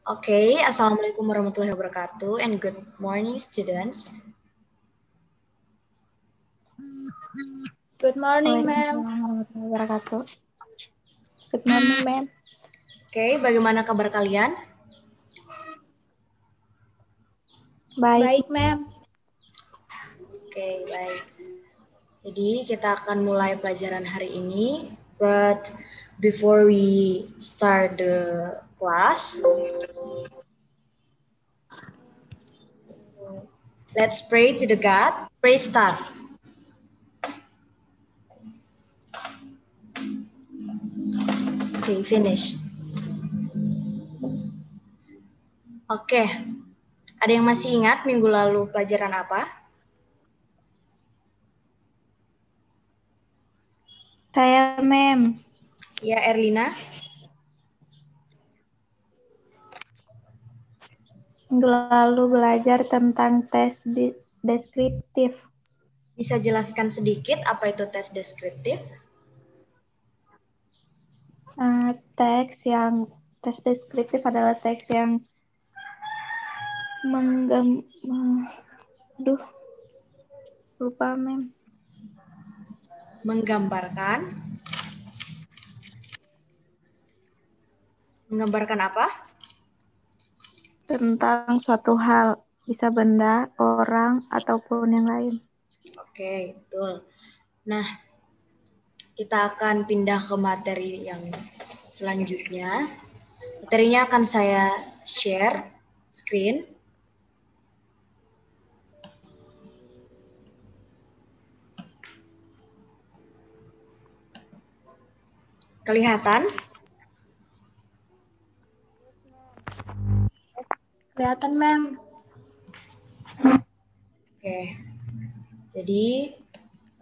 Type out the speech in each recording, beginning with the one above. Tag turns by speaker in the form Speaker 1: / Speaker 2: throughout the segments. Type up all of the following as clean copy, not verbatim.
Speaker 1: Okay, Assalamualaikum warahmatullahi wabarakatuh and good morning students.
Speaker 2: Good morning, ma'am.
Speaker 3: Warahmatullahi wabarakatuh. Good morning, ma'am.
Speaker 1: Okay, bagaimana kabar kalian?
Speaker 3: Baik.
Speaker 2: Baik, ma'am.
Speaker 1: Okay, baik. Jadi kita akan mulai pelajaran hari ini, but before we start the class, let's pray to the God. Pray start. Okay, finish. Oke, ada yang masih ingat minggu lalu pelajaran apa?
Speaker 3: Saya, ma'am.
Speaker 1: Ya, Erlina.
Speaker 3: Minggu lalu belajar tentang tes deskriptif.
Speaker 1: Bisa jelaskan sedikit apa itu tes deskriptif?
Speaker 3: Tes deskriptif adalah teks yang lupa, ma'am.
Speaker 1: Menggambarkan apa?
Speaker 3: Tentang suatu hal, bisa benda, orang, ataupun yang lain.
Speaker 1: Oke, betul. Nah, kita akan pindah ke materi yang selanjutnya. Materinya akan saya share screen. Kelihatan?
Speaker 2: Kelihatan, ma'am.
Speaker 1: Oke. Jadi,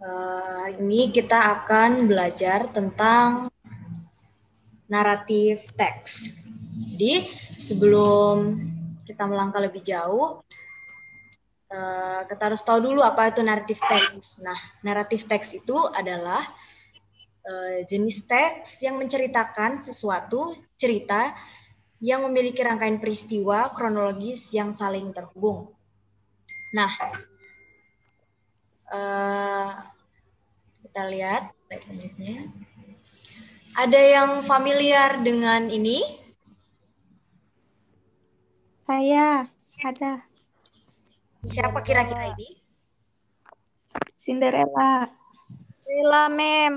Speaker 1: hari ini kita akan belajar tentang naratif teks. Jadi, sebelum kita melangkah lebih jauh, kita harus tahu dulu apa itu naratif teks. Nah, naratif teks itu adalah jenis teks yang menceritakan sesuatu cerita yang memiliki rangkaian peristiwa kronologis yang saling terhubung. Nah, kita lihat baik-baiknya. Ada yang familiar dengan ini?
Speaker 3: Saya, ada.
Speaker 1: Siapa kira-kira ini?
Speaker 3: Cinderella.
Speaker 2: Cinderella, ma'am.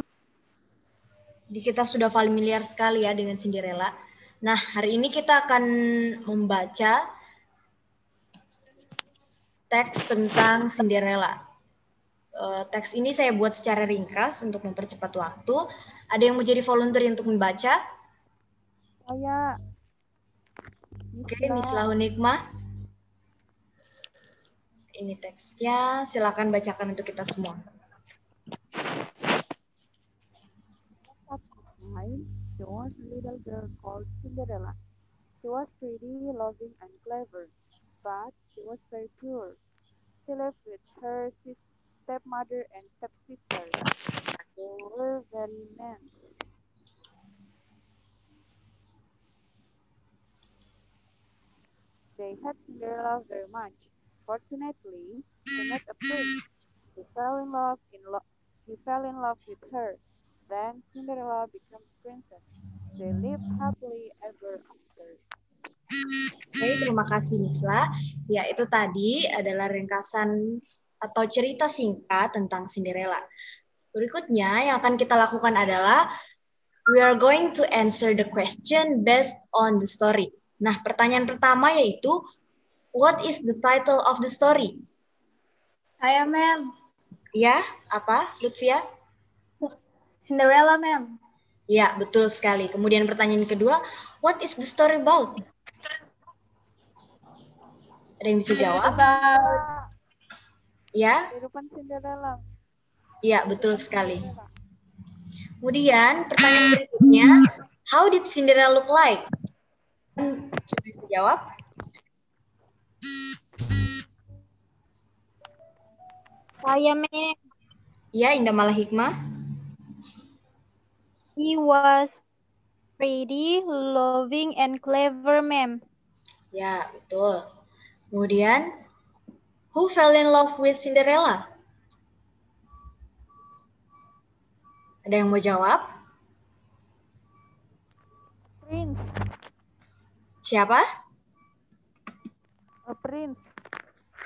Speaker 1: Jadi kita sudah familiar sekali ya dengan Cinderella. Nah, hari ini kita akan membaca teks tentang Cinderella. Teks ini saya buat secara ringkas untuk mempercepat waktu. Ada yang mau jadi volunteer untuk membaca?
Speaker 2: Saya.
Speaker 1: Oke, Miss Lahunikmah. Ini teksnya, silakan bacakan untuk kita semua.
Speaker 4: There was a little girl called Cinderella. She was pretty, loving, and clever, but she was very poor. She lived with her stepmother and stepsister. They were very mean. They hated Cinderella very much. Fortunately, she met a prince. He fell in love with her. Then Cinderella became a princess. They lived happily ever after.
Speaker 1: Oke, terima kasih Misla. Ya, itu tadi adalah ringkasan atau cerita singkat tentang Cinderella. Berikutnya yang akan kita lakukan adalah we are going to answer the question based on the story. Nah, pertanyaan pertama yaitu what is the title of the story?
Speaker 2: Saya, ma'am.
Speaker 1: Ya, apa, Lutfia?
Speaker 2: Cinderella, ma'am.
Speaker 1: Ya, betul sekali. Kemudian pertanyaan kedua, what is the story about? Ada yang bisa jawab? Ya?
Speaker 4: Kehidupan Cinderella.
Speaker 1: Ya, betul sekali. Kemudian pertanyaan berikutnya, how did Cinderella look like? Coba bisa jawab?
Speaker 2: Saya, ma'am.
Speaker 1: Ya, Indah Malahikmah.
Speaker 2: He was pretty, loving, and clever, ma'am.
Speaker 1: Ya, betul. Kemudian, who fell in love with Cinderella? Ada yang mau jawab?
Speaker 4: Prince.
Speaker 1: Siapa?
Speaker 4: A prince.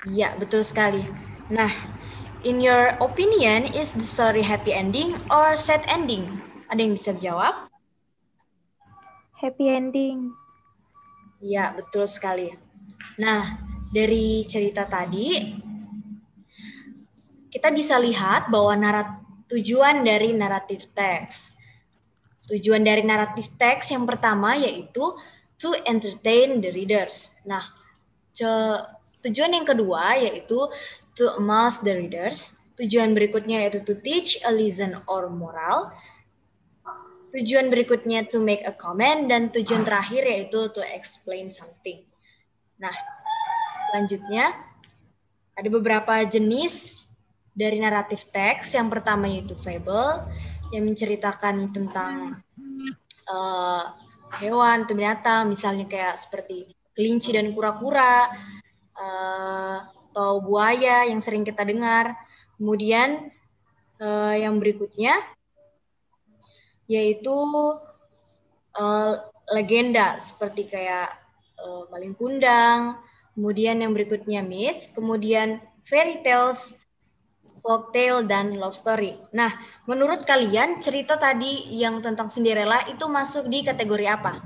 Speaker 1: Iya, betul sekali. Nah, in your opinion, is the story happy ending or sad ending? Ada yang bisa jawab?
Speaker 3: Happy ending.
Speaker 1: Iya, betul sekali. Nah, dari cerita tadi, kita bisa lihat bahwa tujuan dari naratif teks. Tujuan dari naratif teks yang pertama yaitu to entertain the readers. Nah, tujuan yang kedua yaitu to amuse the readers. Tujuan berikutnya yaitu to teach a lesson or moral. Tujuan berikutnya to make a comment, dan tujuan terakhir yaitu to explain something. Nah, selanjutnya ada beberapa jenis dari naratif teks. Yang pertama yaitu fable, yang menceritakan tentang hewan atau binatang, misalnya kayak seperti kelinci dan kura-kura, atau buaya yang sering kita dengar. Kemudian yang berikutnya yaitu legenda seperti kayak Malin Kundang. Kemudian yang berikutnya myth, kemudian fairy tales, folktale, dan love story. Nah, menurut kalian cerita tadi yang tentang Cinderella itu masuk di kategori apa?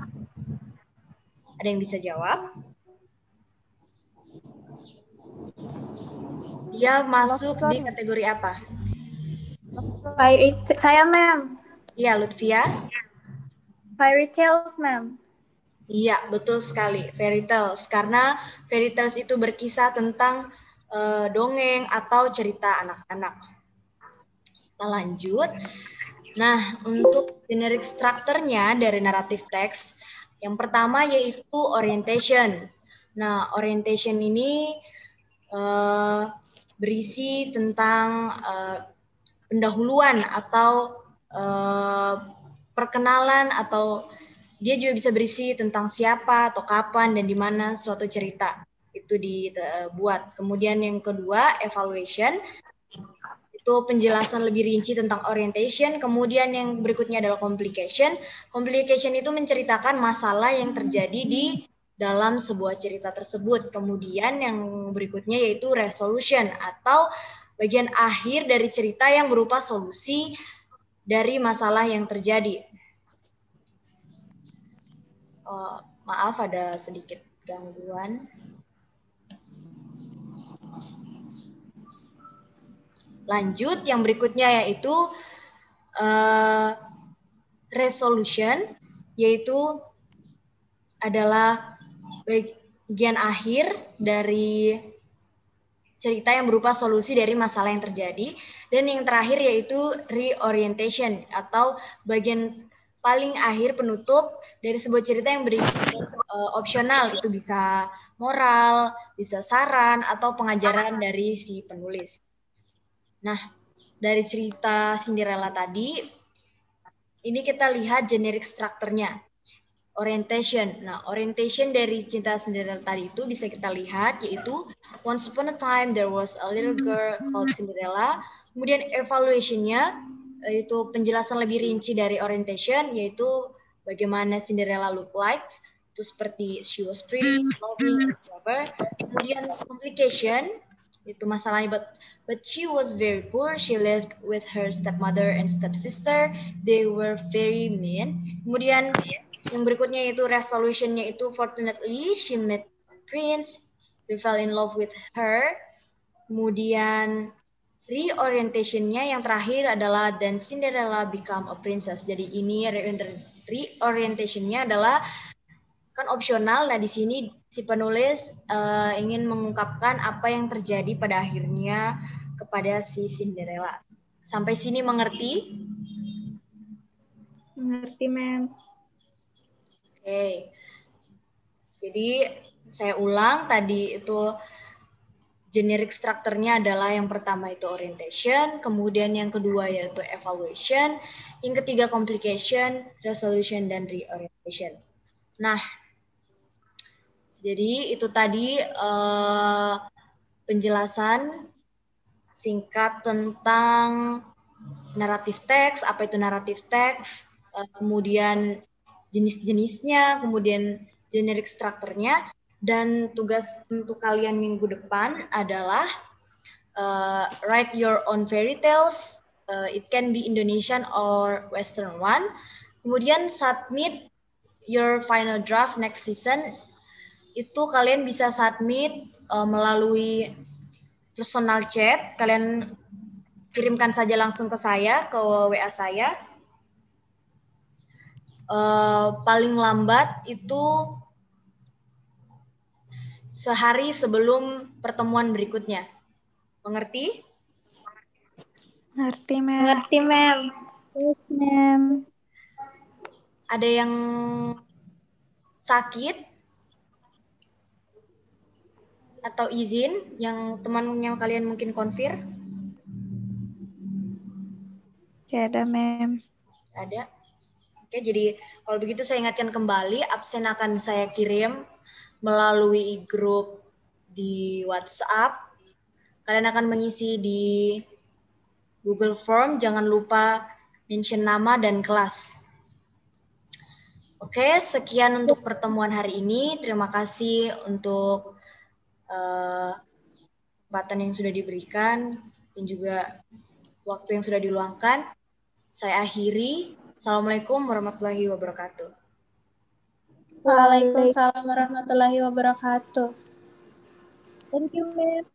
Speaker 1: Ada yang bisa jawab? Dia masuk di kategori apa?
Speaker 2: Saya, ma'am.
Speaker 1: Iya, Lutfia.
Speaker 2: Fairy tales, ma'am.
Speaker 1: Iya, betul sekali. Fairy tales. Karena fairy tales itu berkisah tentang dongeng atau cerita anak-anak. Kita lanjut. Nah, untuk generic strukturnya dari naratif teks, yang pertama yaitu orientation. Nah, orientation ini berisi tentang pendahuluan atau perkenalan, atau dia juga bisa berisi tentang siapa atau kapan dan di mana suatu cerita itu dibuat. Kemudian yang kedua, evaluation. Itu penjelasan lebih rinci tentang orientation. Kemudian yang berikutnya adalah complication. Complication itu menceritakan masalah yang terjadi di dalam sebuah cerita tersebut. Kemudian yang berikutnya yaitu resolution, atau bagian akhir dari cerita yang berupa solusi dari masalah yang terjadi. Maaf, ada sedikit gangguan. Lanjut, yang berikutnya yaitu resolution, yaitu adalah bagian akhir dari cerita yang berupa solusi dari masalah yang terjadi. Dan yang terakhir yaitu reorientation, atau bagian paling akhir penutup dari sebuah cerita yang berisi opsional. Itu bisa moral, bisa saran, atau pengajaran dari si penulis. Nah, dari cerita Cinderella tadi, ini kita lihat generic strukturnya. Orientation. Nah, orientation dari cerita Cinderella tadi itu bisa kita lihat, yaitu once upon a time there was a little girl called Cinderella. Kemudian evaluation-nya, yaitu penjelasan lebih rinci dari orientation, yaitu bagaimana Cinderella look like. Itu seperti she was pretty, loving, and clever. Kemudian complication, itu masalahnya, but she was very poor. She lived with her stepmother and stepsister. They were very mean. Kemudian yang berikutnya yaitu resolution-nya itu fortunately she met a prince. We fell in love with her. Kemudian reorientation-nya yang terakhir adalah then Cinderella become a princess. Jadi ini reorientation-nya adalah kan opsional. Nah, di sini si penulis ingin mengungkapkan apa yang terjadi pada akhirnya kepada si Cinderella. Sampai sini mengerti?
Speaker 3: Mengerti, ma'am.
Speaker 1: Oke. Jadi saya ulang, tadi itu generic strukturnya adalah yang pertama itu orientation, kemudian yang kedua yaitu evaluation, yang ketiga complication, resolution, dan reorientation. Nah, Jadi itu tadi penjelasan singkat tentang naratif teks, apa itu naratif teks, kemudian jenis-jenisnya, kemudian generic structure-nya, dan tugas untuk kalian minggu depan adalah write your own fairy tales. It can be Indonesian or Western one. Kemudian submit your final draft next season. Itu kalian bisa submit melalui personal chat. Kalian kirimkan saja langsung ke saya, ke WA saya. Paling lambat itu sehari sebelum pertemuan berikutnya. Mengerti?
Speaker 3: Ngerti, Mem.
Speaker 2: Mengerti, Mem.
Speaker 5: Yes, ma'am.
Speaker 1: Ada yang sakit atau izin yang teman-teman kalian mungkin konfir?
Speaker 3: Gak ada, Mem.
Speaker 1: Ada. Oke, jadi kalau begitu saya ingatkan kembali, absen akan saya kirim melalui grup di WhatsApp. Kalian akan mengisi di Google Form, jangan lupa mention nama dan kelas. Oke, sekian untuk pertemuan hari ini. Terima kasih untuk kesempatan yang sudah diberikan dan juga waktu yang sudah diluangkan. Saya akhiri. Assalamualaikum warahmatullahi wabarakatuh.
Speaker 2: Waalaikumsalam warahmatullahi wabarakatuh.
Speaker 5: Thank you, ma'am.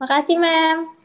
Speaker 2: Makasih, Mem.